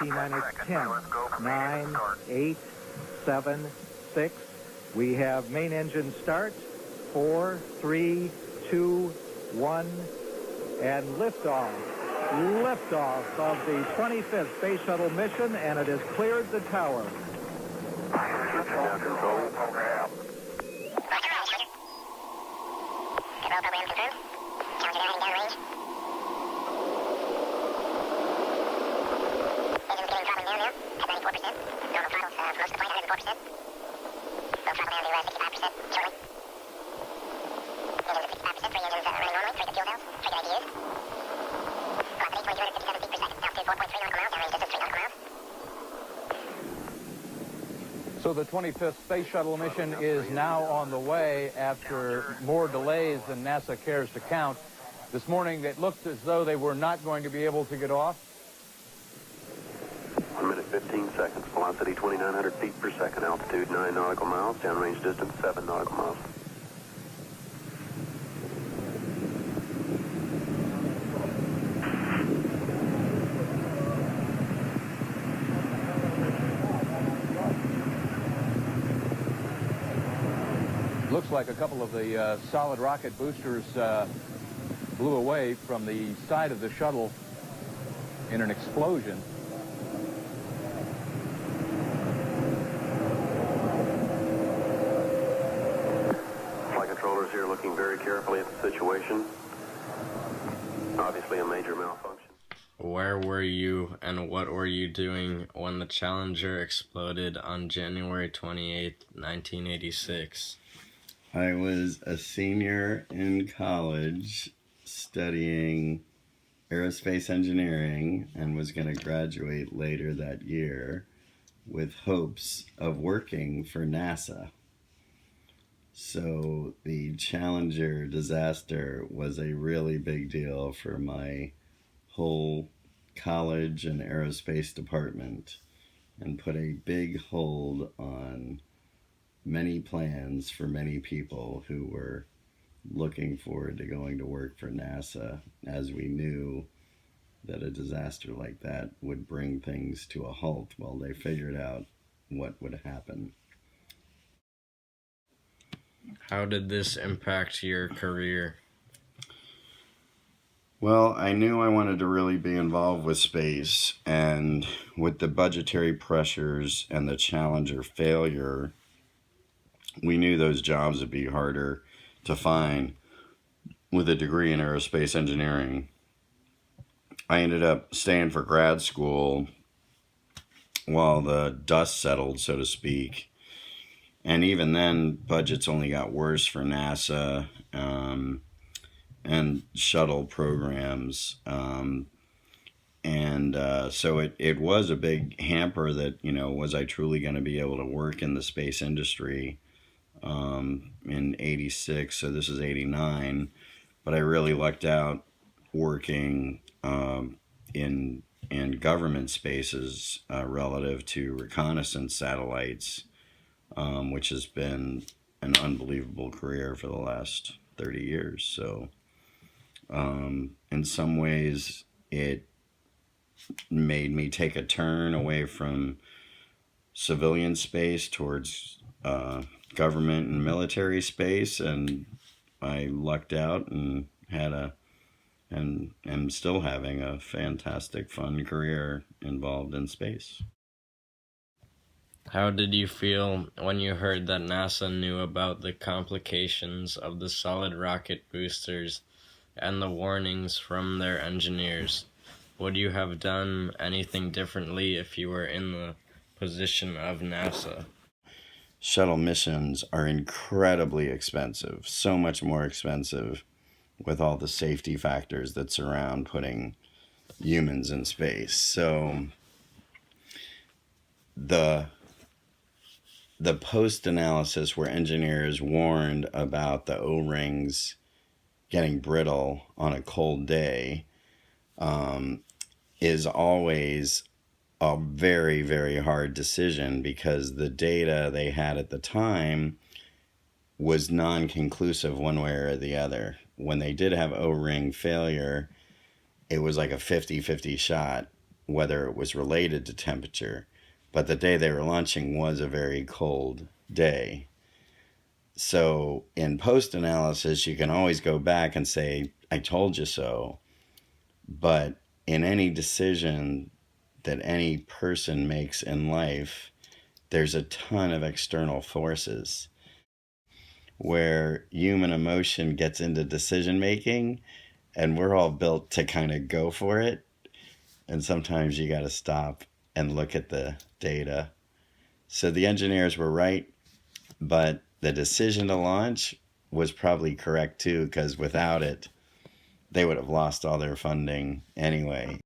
T-minus 10, 9, 8, 7, 6. We have main engine start. 4, 3, 2, 1, and liftoff. Liftoff of the 25th Space Shuttle mission, and it has cleared the tower. Control program. Control program confirmed. Challenger now heading downrange. Engines getting throttling down now at 94%. Normal throttles for most of the flight, 104%. We'll throttle down to 65% shortly. Engines at 65%, 3 engines running normally, 3 good fuel cells, 3 good ITUs. Velocity 2,257 feet per second, altitude 4.3 nautical miles, downrange distance 3 nautical miles. So the 25th Space Shuttle mission is now on the way after more delays than NASA cares to count. This morning it looked as though they were not going to be able to get off. 1 minute 15 seconds, velocity 2,900 feet per second, altitude 9 nautical miles, downrange distance 7 nautical miles. Looks like a couple of the solid rocket boosters blew away from the side of the shuttle in an explosion. Flight controllers here looking very carefully at the situation. Obviously a major malfunction. Where were you and what were you doing when the Challenger exploded on January 28, 1986? I was a senior in college studying aerospace engineering and was going to graduate later that year with hopes of working for NASA. So the Challenger disaster was a really big deal for my whole college and aerospace department and put a big hold on many plans for many people who were looking forward to going to work for NASA, as we knew that a disaster like that would bring things to a halt while they figured out what would happen. How did this impact your career? Well, I knew I wanted to really be involved with space, and with the budgetary pressures and the Challenger failure, we knew those jobs would be harder to find with a degree in aerospace engineering. I ended up staying for grad school while the dust settled, so to speak. And even then, budgets only got worse for NASA and shuttle programs. So it was a big hamper that, was I truly going to be able to work in the space industry in 86, so this is 89, but I really lucked out working in government spaces relative to reconnaissance satellites, which has been an unbelievable career for the last 30 years. So in some ways it made me take a turn away from civilian space towards government and military space, and I lucked out and am still having a fantastic, fun career involved in space. How did you feel when you heard that NASA knew about the complications of the solid rocket boosters and the warnings from their engineers? Would you have done anything differently if you were in the position of NASA? Shuttle missions are incredibly expensive, so much more expensive with all the safety factors that surround putting humans in space. So the post-analysis where engineers warned about the O-rings getting brittle on a cold day is always a very, very hard decision, because the data they had at the time was non-conclusive one way or the other. When they did have O-ring failure, it was like a 50-50 shot whether it was related to temperature, but the day they were launching was a very cold day. So in post-analysis, you can always go back and say, I told you so. But in any decision that any person makes in life, there's a ton of external forces where human emotion gets into decision making, and we're all built to kind of go for it. And sometimes you got to stop and look at the data. So the engineers were right, but the decision to launch was probably correct too, because without it, they would have lost all their funding anyway.